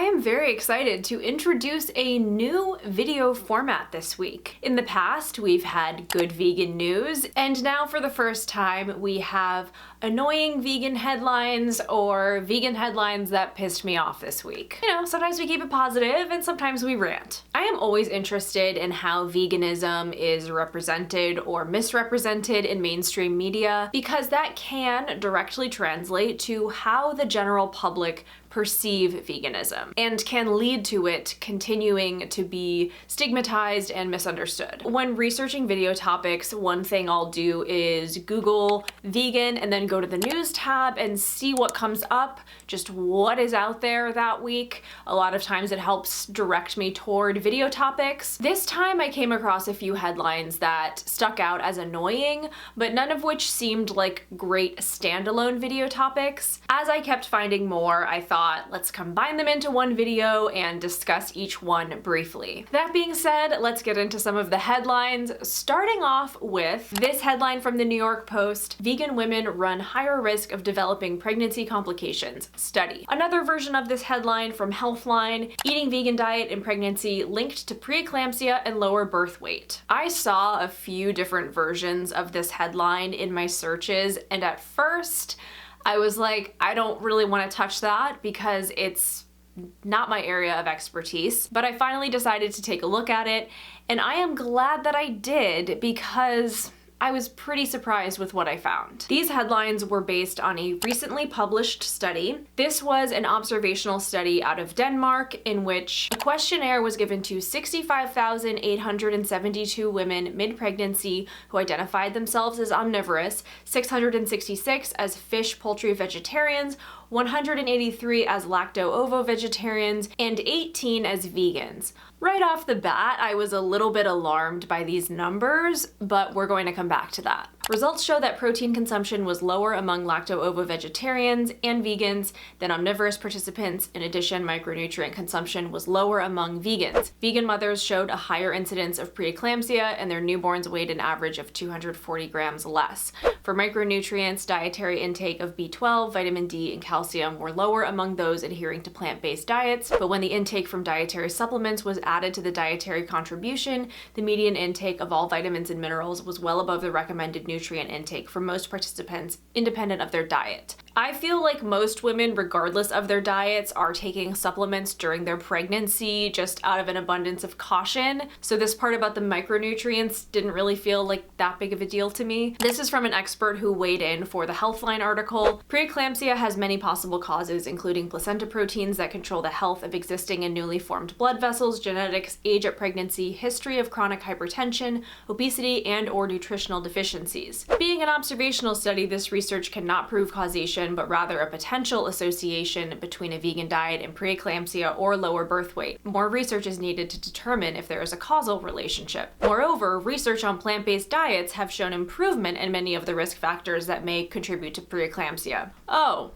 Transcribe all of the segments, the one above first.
I am very excited to introduce a new video format this week. In the past, we've had good vegan news, and now for the first time, we have annoying vegan headlines or vegan headlines that pissed me off this week. You know, sometimes we keep it positive and sometimes we rant. I am always interested in how veganism is represented or misrepresented in mainstream media because that can directly translate to how the general public perceive veganism and can lead to it continuing to be stigmatized and misunderstood. When researching video topics, one thing I'll do is Google vegan and then go to the news tab and see what comes up, just what is out there that week. A lot of times it helps direct me toward video topics. This time I came across a few headlines that stuck out as annoying, but none of which seemed like great standalone video topics. As I kept finding more, I thought, let's combine them into one video and discuss each one briefly. That being said, let's get into some of the headlines, starting off with this headline from the New York Post: vegan women run higher risk of developing pregnancy complications, study. Another version of this headline from Healthline: eating vegan diet in pregnancy linked to preeclampsia and lower birth weight. I saw a few different versions of this headline in my searches, and at first, I was like, I don't really want to touch that because it's not my area of expertise, but I finally decided to take a look at it, and I am glad that I did because I was pretty surprised with what I found. These headlines were based on a recently published study. This was an observational study out of Denmark in which a questionnaire was given to 65,872 women mid-pregnancy who identified themselves as omnivorous, 666 as fish, poultry vegetarians, 183 as lacto-ovo vegetarians, and 18 as vegans. Right off the bat, I was a little bit alarmed by these numbers, but we're going to come back to that. Results show that protein consumption was lower among lacto-ovo vegetarians and vegans than omnivorous participants. In addition, micronutrient consumption was lower among vegans. Vegan mothers showed a higher incidence of preeclampsia, and their newborns weighed an average of 240 grams less. For micronutrients, dietary intake of B12, vitamin D, and calcium were lower among those adhering to plant-based diets, but when the intake from dietary supplements was added to the dietary contribution, the median intake of all vitamins and minerals was well above the recommended nutrient intake for most participants, independent of their diet. I feel like most women, regardless of their diets, are taking supplements during their pregnancy just out of an abundance of caution, so this part about the micronutrients didn't really feel like that big of a deal to me. This is from an expert who weighed in for the Healthline article. Preeclampsia has many possible causes, including placenta proteins that control the health of existing and newly formed blood vessels, genetics, age at pregnancy, history of chronic hypertension, obesity, and/or nutritional deficiencies. Being an observational study, this research cannot prove causation, but rather a potential association between a vegan diet and preeclampsia or lower birth weight. More research is needed to determine if there is a causal relationship. Moreover, research on plant-based diets have shown improvement in many of the risk factors that may contribute to preeclampsia. Oh.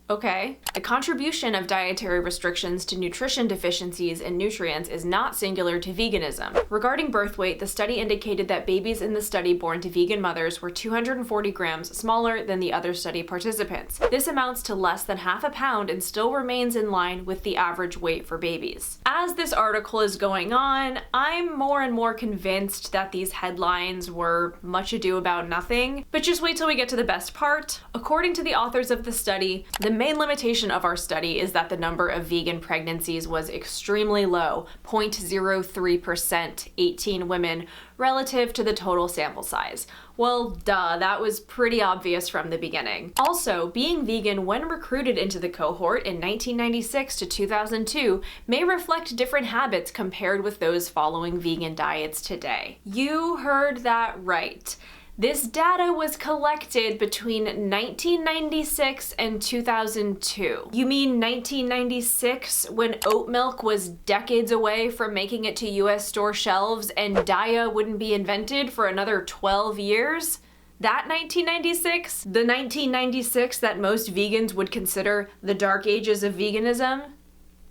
Okay. The contribution of dietary restrictions to nutrition deficiencies in nutrients is not singular to veganism. Regarding birth weight, the study indicated that babies in the study born to vegan mothers were 240 grams smaller than the other study participants. This amounts to less than half a pound and still remains in line with the average weight for babies. As this article is going on, I'm more and more convinced that these headlines were much ado about nothing, but just wait till we get to the best part. According to the authors of the study, the main limitation of our study is that the number of vegan pregnancies was extremely low, 0.03%, 18 women, relative to the total sample size. Well, duh, that was pretty obvious from the beginning. Also, being vegan when recruited into the cohort in 1996 to 2002 may reflect different habits compared with those following vegan diets today. You heard that right. This data was collected between 1996 and 2002. You mean 1996, when oat milk was decades away from making it to US store shelves and Daiya wouldn't be invented for another 12 years? That 1996? The 1996 that most vegans would consider the dark ages of veganism?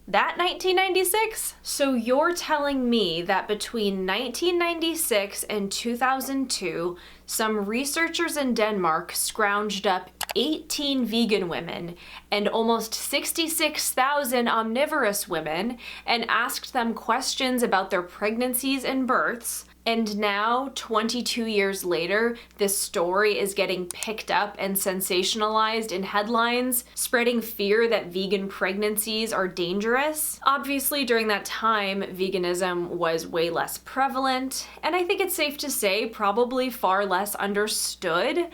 That 1996? So you're telling me that between 1996 and 2002, some researchers in Denmark scrounged up 18 vegan women and almost 66,000 omnivorous women and asked them questions about their pregnancies and births. And now, 22 years later, this story is getting picked up and sensationalized in headlines, spreading fear that vegan pregnancies are dangerous. Obviously, during that time, veganism was way less prevalent, and I think it's safe to say probably far less understood,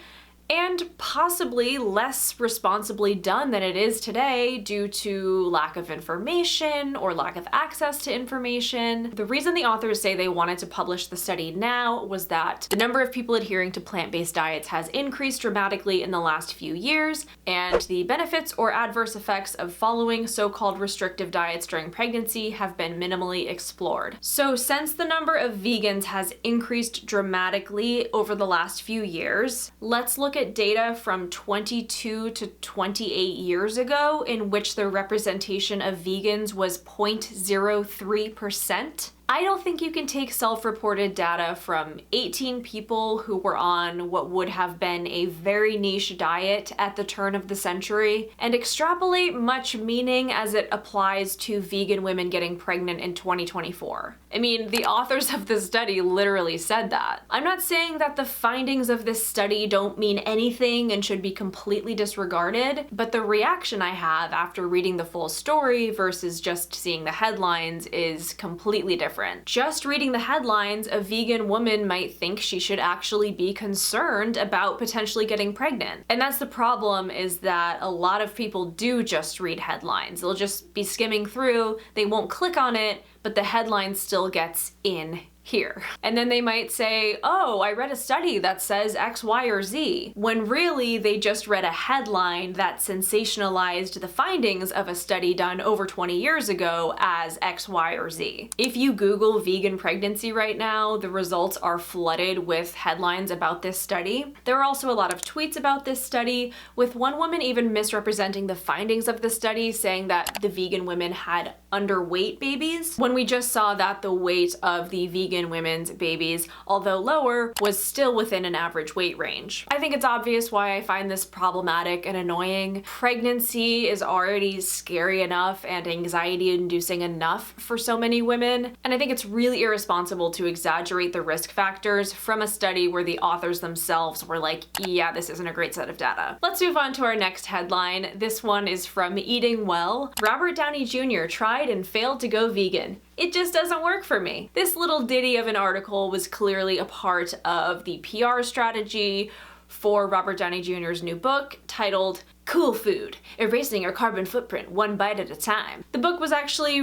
and possibly less responsibly done than it is today due to lack of information or lack of access to information. The reason the authors say they wanted to publish the study now was that the number of people adhering to plant-based diets has increased dramatically in the last few years, and the benefits or adverse effects of following so-called restrictive diets during pregnancy have been minimally explored. So since the number of vegans has increased dramatically over the last few years, let's look at data from 22 to 28 years ago in which the representation of vegans was 0.03%. I don't think you can take self-reported data from 18 people who were on what would have been a very niche diet at the turn of the century and extrapolate much meaning as it applies to vegan women getting pregnant in 2024. I mean, the authors of this study literally said that. I'm not saying that the findings of this study don't mean anything and should be completely disregarded, but the reaction I have after reading the full story versus just seeing the headlines is completely different. Just reading the headlines, a vegan woman might think she should actually be concerned about potentially getting pregnant. And that's the problem, is that a lot of people do just read headlines. They'll just be skimming through, they won't click on it, but the headline still gets in here. And then they might say, oh, I read a study that says X, Y, or Z, when really they just read a headline that sensationalized the findings of a study done over 20 years ago as X, Y, or Z. If you Google vegan pregnancy right now, the results are flooded with headlines about this study. There are also a lot of tweets about this study, with one woman even misrepresenting the findings of the study, saying that the vegan women had underweight babies, when we just saw that the weight of the vegan women's babies, although lower, was still within an average weight range. I think it's obvious why I find this problematic and annoying. Pregnancy is already scary enough and anxiety-inducing enough for so many women, and I think it's really irresponsible to exaggerate the risk factors from a study where the authors themselves were like, yeah, this isn't a great set of data. Let's move on to our next headline. This one is from Eating Well. Robert Downey Jr. tried and failed to go vegan. It just doesn't work for me. This little ditty of an article was clearly a part of the PR strategy for Robert Downey Jr.'s new book titled Cool Food: Erasing Your Carbon Footprint One Bite at a Time. The book was actually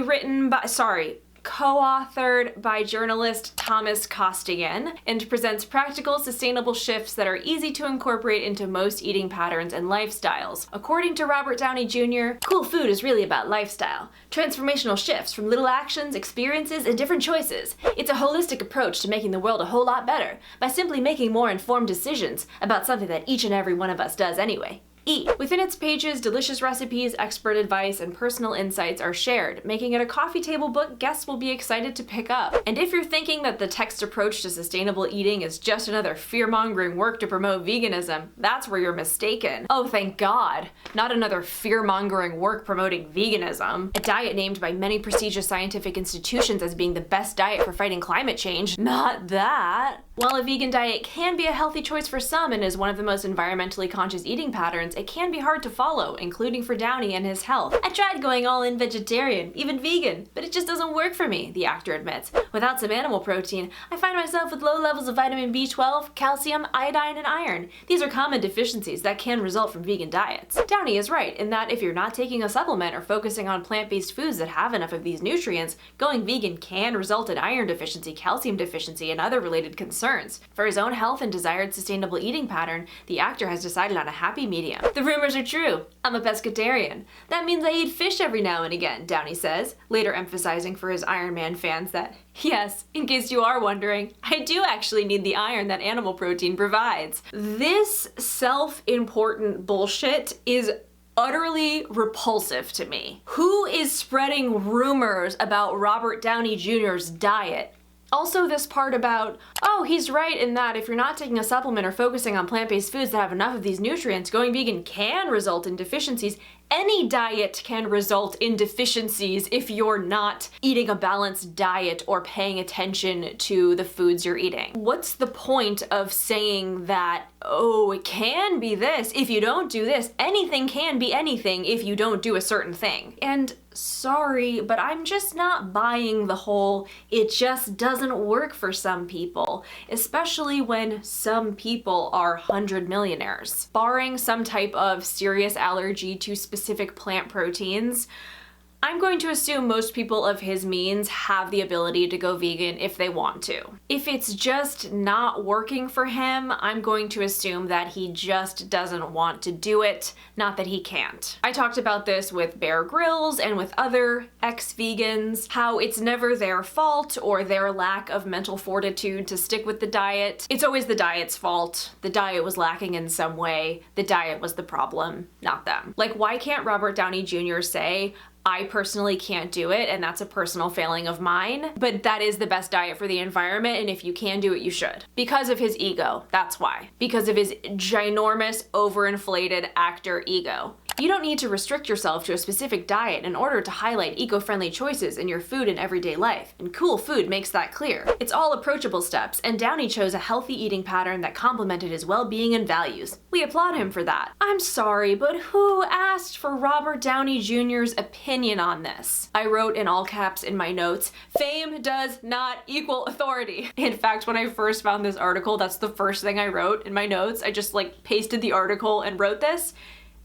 co-authored by journalist Thomas Costigan and presents practical, sustainable shifts that are easy to incorporate into most eating patterns and lifestyles. According to Robert Downey Jr., cool food is really about lifestyle. Transformational shifts from little actions, experiences, and different choices. It's a holistic approach to making the world a whole lot better by simply making more informed decisions about something that each and every one of us does anyway. Eat. Within its pages, delicious recipes, expert advice, and personal insights are shared, making it a coffee table book guests will be excited to pick up. And if you're thinking that the text approach to sustainable eating is just another fear-mongering work to promote veganism, that's where you're mistaken. Oh, thank God. Not another fear-mongering work promoting veganism. A diet named by many prestigious scientific institutions as being the best diet for fighting climate change. Not that. While a vegan diet can be a healthy choice for some and is one of the most environmentally conscious eating patterns, it can be hard to follow, including for Downey and his health. I tried going all in vegetarian, even vegan, but it just doesn't work for me, the actor admits. Without some animal protein, I find myself with low levels of vitamin B12, calcium, iodine, and iron. These are common deficiencies that can result from vegan diets. Downey is right in that if you're not taking a supplement or focusing on plant-based foods that have enough of these nutrients, going vegan can result in iron deficiency, calcium deficiency, and other related concerns. For his own health and desired sustainable eating pattern, the actor has decided on a happy medium. The rumors are true. I'm a pescatarian. That means I eat fish every now and again, Downey says, later emphasizing for his Iron Man fans that, yes, in case you are wondering, I do actually need the iron that animal protein provides. This self-important bullshit is utterly repulsive to me. Who is spreading rumors about Robert Downey Jr.'s diet? Also, this part about, oh, he's right in that if you're not taking a supplement or focusing on plant-based foods that have enough of these nutrients, going vegan can result in deficiencies. Any diet can result in deficiencies if you're not eating a balanced diet or paying attention to the foods you're eating. What's the point of saying that, oh, it can be this if you don't do this? Anything can be anything if you don't do a certain thing. And sorry, but I'm just not buying the whole it just doesn't work for some people, especially when some people are 100 millionaires. Barring some type of serious allergy to specific plant proteins, I'm going to assume most people of his means have the ability to go vegan if they want to. If it's just not working for him, I'm going to assume that he just doesn't want to do it, not that he can't. I talked about this with Bear Grylls and with other ex-vegans, how it's never their fault or their lack of mental fortitude to stick with the diet. It's always the diet's fault. The diet was lacking in some way. The diet was the problem, not them. Like, why can't Robert Downey Jr. say, I personally can't do it, and that's a personal failing of mine, but that is the best diet for the environment, and if you can do it, you should. Because of his ego, that's why. Because of his ginormous, overinflated actor ego. You don't need to restrict yourself to a specific diet in order to highlight eco-friendly choices in your food and everyday life, and Cool Food makes that clear. It's all approachable steps, and Downey chose a healthy eating pattern that complemented his well-being and values. We applaud him for that. I'm sorry, but who asked for Robert Downey Jr.'s opinion on this? I wrote in all caps in my notes, fame does not equal authority. In fact, when I first found this article, that's the first thing I wrote in my notes. I just pasted the article and wrote this.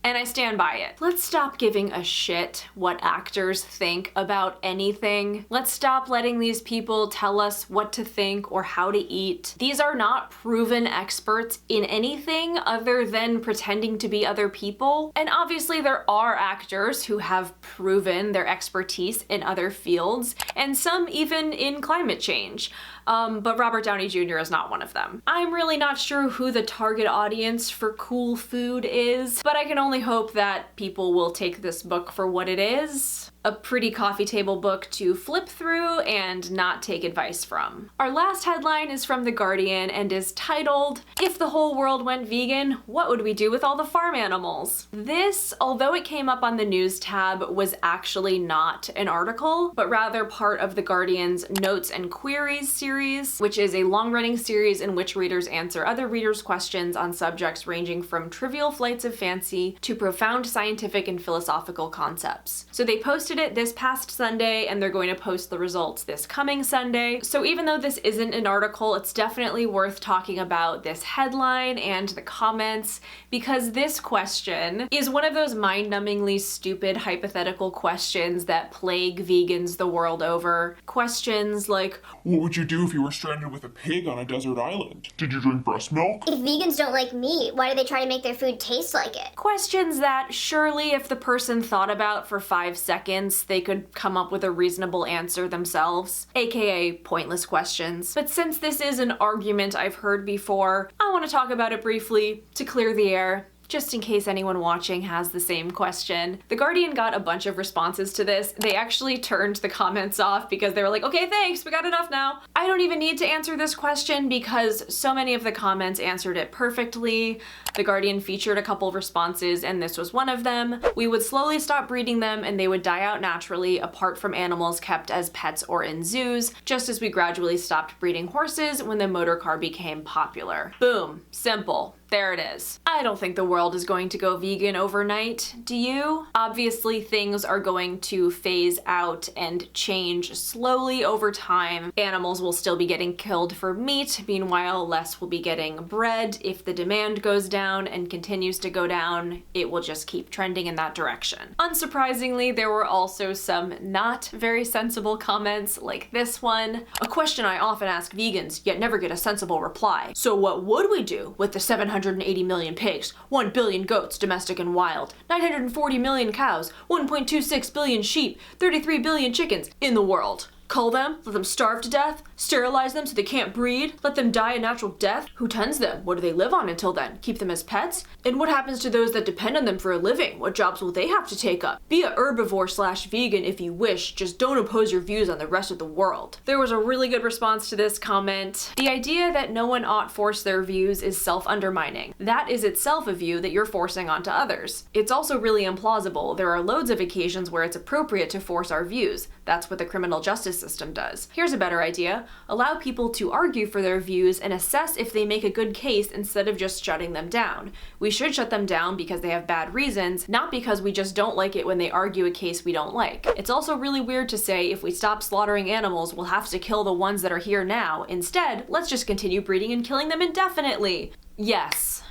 And I stand by it. Let's stop giving a shit what actors think about anything. Let's stop letting these people tell us what to think or how to eat. These are not proven experts in anything other than pretending to be other people. And obviously there are actors who have proven their expertise in other fields, and some even in climate change. But Robert Downey Jr. is not one of them. I'm really not sure who the target audience for Cool Food is, but I can only hope that people will take this book for what it is. A pretty coffee table book to flip through and not take advice from. Our last headline is from The Guardian and is titled, "If the whole world went vegan, what would we do with all the farm animals?" This, although it came up on the news tab, was actually not an article, but rather part of The Guardian's Notes and Queries series, which is a long-running series in which readers answer other readers' questions on subjects ranging from trivial flights of fancy to profound scientific and philosophical concepts. So they posted it this past Sunday, and they're going to post the results this coming Sunday. So even though this isn't an article, it's definitely worth talking about this headline and the comments, because this question is one of those mind-numbingly stupid hypothetical questions that plague vegans the world over. Questions like, what would you do if you were stranded with a pig on a desert island? Did you drink breast milk? If vegans don't like meat, why do they try to make their food taste like it? Questions that surely if the person thought about for 5 seconds, they could come up with a reasonable answer themselves, aka pointless questions. But since this is an argument I've heard before, I want to talk about it briefly to clear the air, just in case anyone watching has the same question. The Guardian got a bunch of responses to this. They actually turned the comments off because they were like, okay, thanks, we got enough now. I don't even need to answer this question because so many of the comments answered it perfectly. The Guardian featured a couple of responses, and this was one of them. We would slowly stop breeding them and they would die out naturally apart from animals kept as pets or in zoos, just as we gradually stopped breeding horses when the motor car became popular. Boom. Simple. There it is. I don't think the world is going to go vegan overnight. Do you? Obviously, things are going to phase out and change slowly over time. Animals will still be getting killed for meat. Meanwhile, less will be getting bred. If the demand goes down and continues to go down, it will just keep trending in that direction. Unsurprisingly, there were also some not very sensible comments like this one. A question I often ask vegans, yet never get a sensible reply. So what would we do with the 780 million pigs, 1 billion goats, domestic and wild, 940 million cows, 1.26 billion sheep, 33 billion chickens in the world? Cull them? Let them starve to death? Sterilize them so they can't breed? Let them die a natural death? Who tends them? What do they live on until then? Keep them as pets? And what happens to those that depend on them for a living? What jobs will they have to take up? Be a herbivore/vegan if you wish, just don't impose your views on the rest of the world. There was a really good response to this comment. The idea that no one ought force their views is self-undermining. That is itself a view that you're forcing onto others. It's also really implausible. There are loads of occasions where it's appropriate to force our views. That's what the criminal justice system does. Here's a better idea. Allow people to argue for their views and assess if they make a good case instead of just shutting them down. We should shut them down because they have bad reasons, not because we just don't like it when they argue a case we don't like. It's also really weird to say if we stop slaughtering animals, we'll have to kill the ones that are here now. Instead, let's just continue breeding and killing them indefinitely. Yes.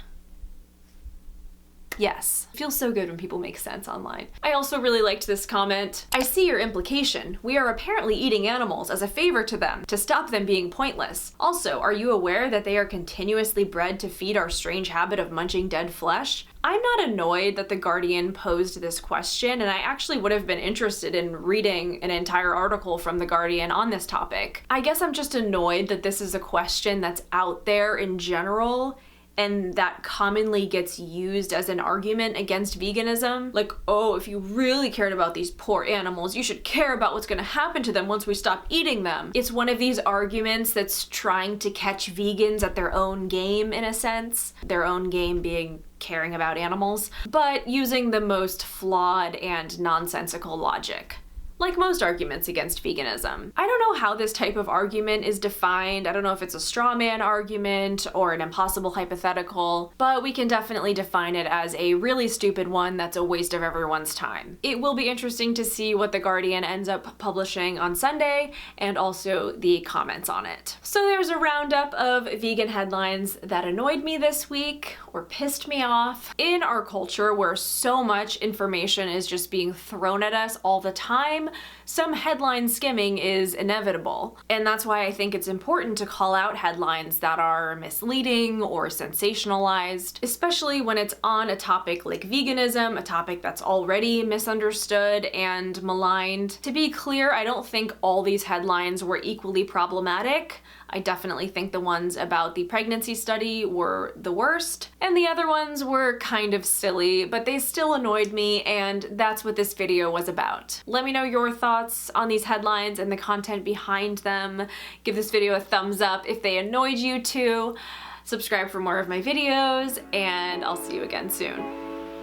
Yes. It feels so good when people make sense online. I also really liked this comment. I see your implication. We are apparently eating animals as a favor to them, to stop them being pointless. Also, are you aware that they are continuously bred to feed our strange habit of munching dead flesh? I'm not annoyed that The Guardian posed this question, and I actually would have been interested in reading an entire article from The Guardian on this topic. I guess I'm just annoyed that this is a question that's out there in general, and that commonly gets used as an argument against veganism. Like, oh, if you really cared about these poor animals, you should care about what's gonna happen to them once we stop eating them. It's one of these arguments that's trying to catch vegans at their own game, in a sense. Their own game being caring about animals, but using the most flawed and nonsensical logic. Like most arguments against veganism. I don't know how this type of argument is defined. I don't know if it's a straw man argument or an impossible hypothetical, but we can definitely define it as a really stupid one that's a waste of everyone's time. It will be interesting to see what The Guardian ends up publishing on Sunday and also the comments on it. So there's a roundup of vegan headlines that annoyed me this week or pissed me off. In our culture where so much information is just being thrown at us all the time, some headline skimming is inevitable. And that's why I think it's important to call out headlines that are misleading or sensationalized, especially when it's on a topic like veganism, a topic that's already misunderstood and maligned. To be clear, I don't think all these headlines were equally problematic. I definitely think the ones about the pregnancy study were the worst, and the other ones were kind of silly, but they still annoyed me, and that's what this video was about. Let me know your thoughts on these headlines and the content behind them. Give this video a thumbs up if they annoyed you too. Subscribe for more of my videos, and I'll see you again soon.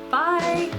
Bye!